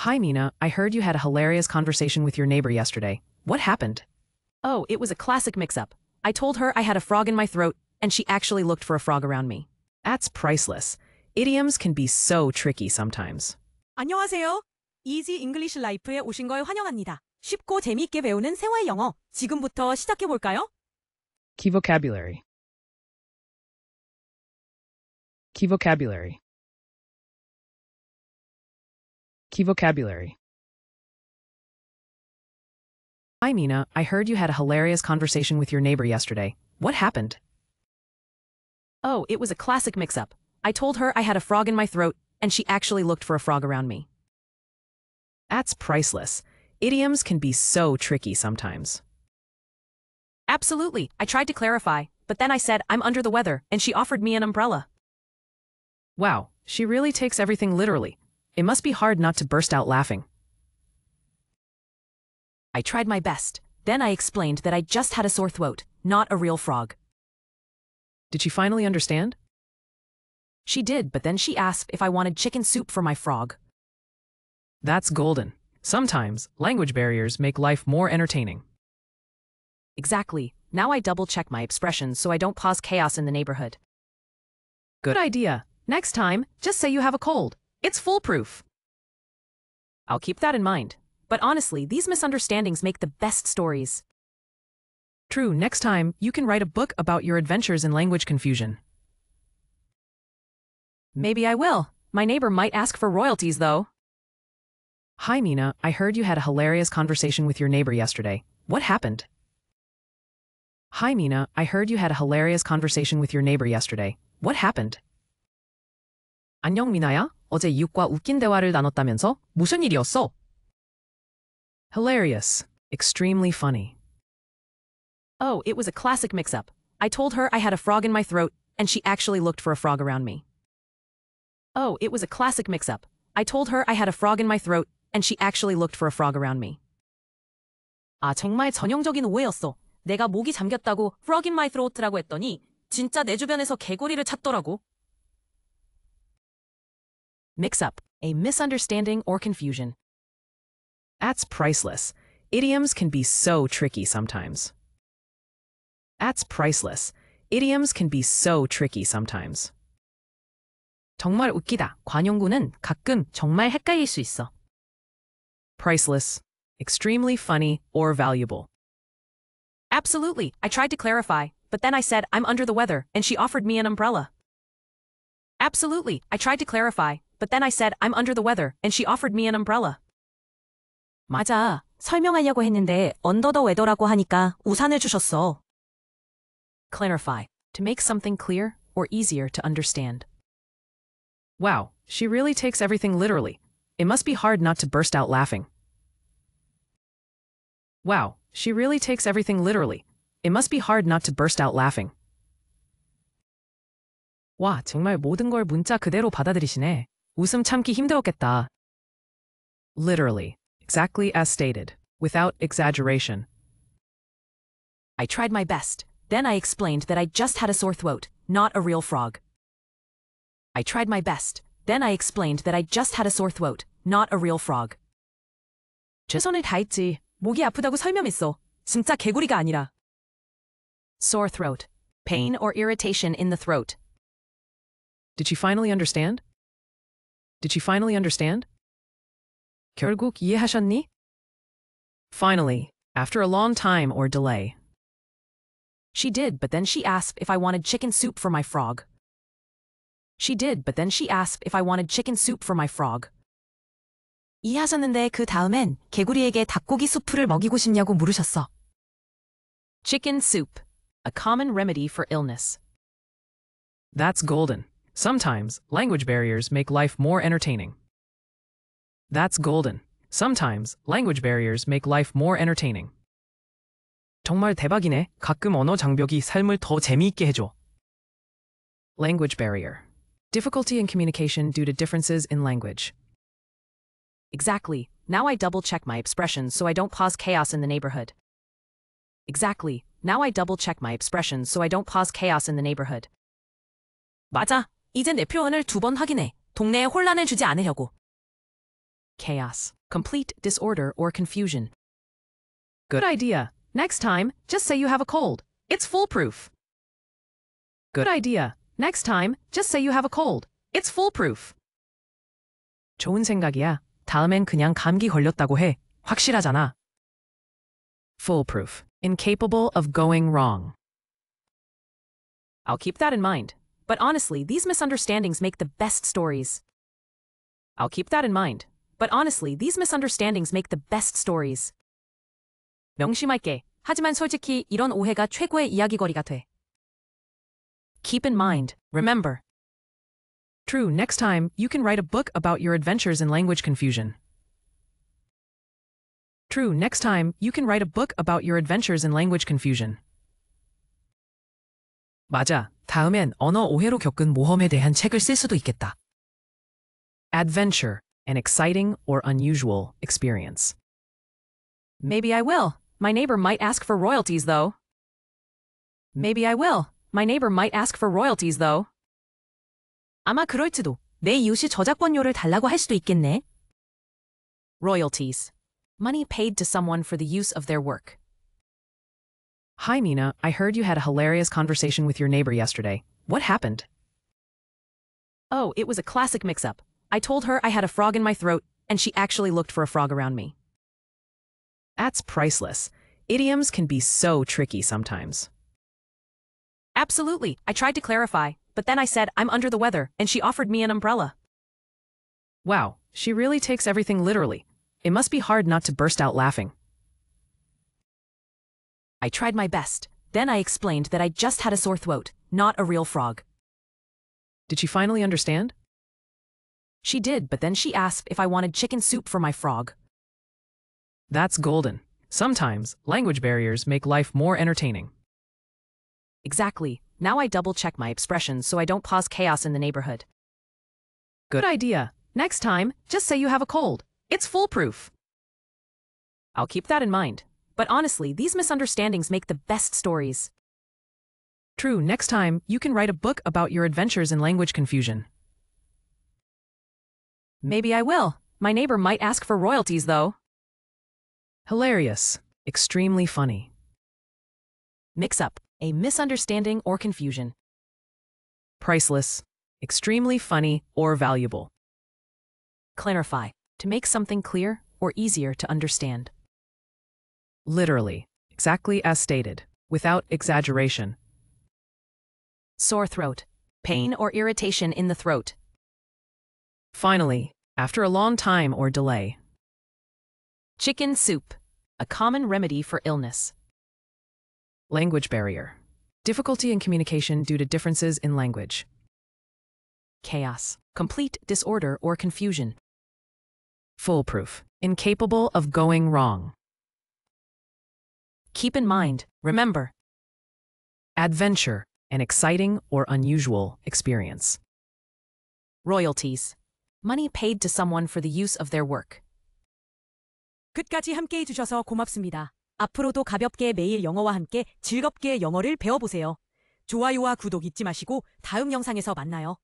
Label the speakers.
Speaker 1: Hi, Mina. I heard you had a hilarious conversation with your neighbor yesterday. What happened?
Speaker 2: Oh, it was a classic mix-up. I told her I had a frog in my throat, and she actually looked for a frog around me.
Speaker 1: That's priceless. Idioms can be so tricky sometimes.
Speaker 3: 안녕하세요. Easy English Life에 오신 걸 환영합니다. 쉽고 재미있게 배우는 생활 영어. 지금부터 시작해 볼까요?
Speaker 1: Key vocabulary. Key vocabulary. Key vocabulary. Hi, Mina. I heard you had a hilarious conversation with your neighbor yesterday. What happened?
Speaker 2: Oh, it was a classic mix-up. I told her I had a frog in my throat, and she actually looked for a frog around me.
Speaker 1: That's priceless. Idioms can be so tricky sometimes.
Speaker 2: Absolutely. I tried to clarify, but then I said I'm under the weather, and she offered me an umbrella.
Speaker 1: Wow, she really takes everything literally. It must be hard not to burst out laughing.
Speaker 2: I tried my best. Then I explained that I just had a sore throat, not a real frog.
Speaker 1: Did she finally understand?
Speaker 2: She did, but then she asked if I wanted chicken soup for my frog.
Speaker 1: That's golden. Sometimes, language barriers make life more entertaining.
Speaker 2: Exactly. Now I double-check my expressions so I don't cause chaos in the neighborhood.
Speaker 1: Good idea. Next time, just say you have a cold. It's foolproof.
Speaker 2: I'll keep that in mind. But honestly, these misunderstandings make the best stories.
Speaker 1: True, next time, you can write a book about your adventures in language confusion.
Speaker 2: Maybe I will. My neighbor might ask for royalties, though.
Speaker 1: Hi, Mina. I heard you had a hilarious conversation with your neighbor yesterday. What happened? Hi, Mina. I heard you had a hilarious conversation with your neighbor yesterday. What happened?
Speaker 2: 안녕, 미나야. 어제 이웃과 웃긴 대화를 나눴다면서? 무슨 일이었어?
Speaker 1: Hilarious. Extremely funny.
Speaker 2: Oh, it was a classic mix-up. I told her I had a frog in my throat, and she actually looked for a frog around me. Oh, it was a classic mix-up. I told her I had a frog in my throat, and she actually looked for a frog around me.
Speaker 3: 아, 정말 전형적인 오해였어. 내가 목이 잠겼다고 frog in my throat라고 했더니 진짜 내 주변에서 개구리를 찾더라고.
Speaker 2: Mix-up. A misunderstanding or confusion.
Speaker 1: That's priceless. Idioms can be so tricky sometimes. That's priceless. Idioms can be so tricky sometimes.
Speaker 2: 정말 웃기다. 관용구는 가끔 정말 헷갈릴 수 있어.
Speaker 1: Priceless. Extremely funny or valuable.
Speaker 2: Absolutely. I tried to clarify, but then I said I'm under the weather, and she offered me an umbrella. Absolutely. I tried to clarify, but then I said I'm under the weather, and she offered me an umbrella.
Speaker 3: 맞아. 설명하려고 했는데 under the weather라고 하니까 우산을 주셨어.
Speaker 2: Clarify. To make something clear or easier to understand.
Speaker 1: Wow, she really takes everything literally. It must be hard not to burst out laughing. Wow, she really takes everything literally. It must be hard not to burst out laughing.
Speaker 2: 와, 정말 모든 걸 문자 그대로 받아들이시네. 웃음 참기 힘들었겠다.
Speaker 1: Literally. Exactly as stated. Without exaggeration.
Speaker 2: I tried my best. Then I explained that I just had a sore throat, not a real frog. I tried my best. Then I explained that I just had a sore throat, not a real frog.
Speaker 3: 최선을 다했지. 목이 아프다고 설명했어. 진짜 개구리가 아니라.
Speaker 2: Sore throat. Pain or irritation in the throat.
Speaker 1: Did she finally understand? Did she finally understand? 결국 이해하셨니? Finally, after a long time or delay.
Speaker 2: She did, but then she asked if I wanted chicken soup for my frog. She did, but then she asked if I wanted chicken soup for my frog.
Speaker 3: 이해하셨는데 그 다음엔 개구리에게 닭고기 수프를 먹이고 싶냐고 물으셨어.
Speaker 2: Chicken soup. A common remedy for illness.
Speaker 1: That's golden. Sometimes, language barriers make life more entertaining. That's golden. Sometimes, language barriers make life more entertaining.
Speaker 2: 정말 대박이네. 가끔 언어 장벽이 삶을 더 재미있게 해줘.
Speaker 1: Language barrier. Difficulty in communication due to differences in language.
Speaker 2: Exactly. Now I double-check my expressions so I don't cause chaos in the neighborhood. Exactly. Now I double-check my expressions so I don't cause chaos in the neighborhood.
Speaker 3: 맞아. 이제 내 표현을 2번 확인해. 동네에 혼란을 주지 않으려고.
Speaker 2: chaos, complete disorder or confusion.
Speaker 1: Good idea. Next time, just say you have a cold. It's foolproof. Good idea. Next time, just say you have a cold. It's foolproof. 좋은 생각이야. 다음엔 그냥 감기 걸렸다고 해. 확실하잖아. Foolproof. Incapable of going wrong.
Speaker 2: I'll keep that in mind. But honestly, these misunderstandings make the best stories. I'll keep that in mind. But honestly, these misunderstandings make the best stories. 명심할게. 하지만 솔직히 이런 오해가 최고의 이야기거리가 돼. Keep in mind. Remember.
Speaker 1: True. Next time, you can write a book about your adventures in language confusion. True. Next time, you can write a book about your adventures in language confusion. 맞아. 다음엔 언어 오해로 겪은 모험에 대한 책을 쓸 수도 있겠다. Adventure. An exciting or unusual experience.
Speaker 2: Maybe I will. My neighbor might ask for royalties, though. Maybe I will. My neighbor might ask for royalties, though. 아마 그럴지도. 내 이웃이 저작권료를 달라고 할 수도 있겠네. Royalties. Money paid to someone for the use of their work.
Speaker 1: Hi, Mina. I heard you had a hilarious conversation with your neighbor yesterday. What happened?
Speaker 2: Oh, it was a classic mix-up. I told her I had a frog in my throat, and she actually looked for a frog around me.
Speaker 1: That's priceless. Idioms can be so tricky sometimes.
Speaker 2: Absolutely. I tried to clarify, but then I said I'm under the weather, and she offered me an umbrella.
Speaker 1: Wow, she really takes everything literally. It must be hard not to burst out laughing.
Speaker 2: I tried my best. Then I explained that I just had a sore throat, not a real frog.
Speaker 1: Did she finally understand?
Speaker 2: She did, but then she asked if I wanted chicken soup for my frog.
Speaker 1: That's golden. Sometimes, language barriers make life more entertaining.
Speaker 2: Exactly. Now I double-check my expressions so I don't cause chaos in the neighborhood.
Speaker 1: Good idea. Next time, just say you have a cold. It's foolproof.
Speaker 2: I'll keep that in mind. But honestly, these misunderstandings make the best stories.
Speaker 1: True. Next time, you can write a book about your adventures in language confusion.
Speaker 2: Maybe I will. My neighbor might ask for royalties, though.
Speaker 1: Hilarious. Extremely funny.
Speaker 2: Mix-up. A misunderstanding or confusion.
Speaker 1: Priceless. Extremely funny or valuable.
Speaker 2: Clarify. To make something clear or easier to understand.
Speaker 1: Literally. Exactly as stated. Without exaggeration.
Speaker 2: Sore throat. Pain or irritation in the throat.
Speaker 1: Finally, after a long time or delay.
Speaker 2: Chicken soup. A common remedy for illness.
Speaker 1: Language barrier. Difficulty in communication due to differences in language.
Speaker 2: Chaos. Complete disorder or confusion.
Speaker 1: Foolproof. Incapable of going wrong.
Speaker 2: Keep in mind. Remember.
Speaker 1: Adventure. An exciting or unusual experience.
Speaker 2: Royalties. Money paid to someone for the use of their work.
Speaker 3: 끝까지 함께 해주셔서 고맙습니다. 앞으로도 가볍게 매일 영어와 함께 즐겁게 영어를 배워보세요. 좋아요와 구독 잊지 마시고 다음 영상에서 만나요.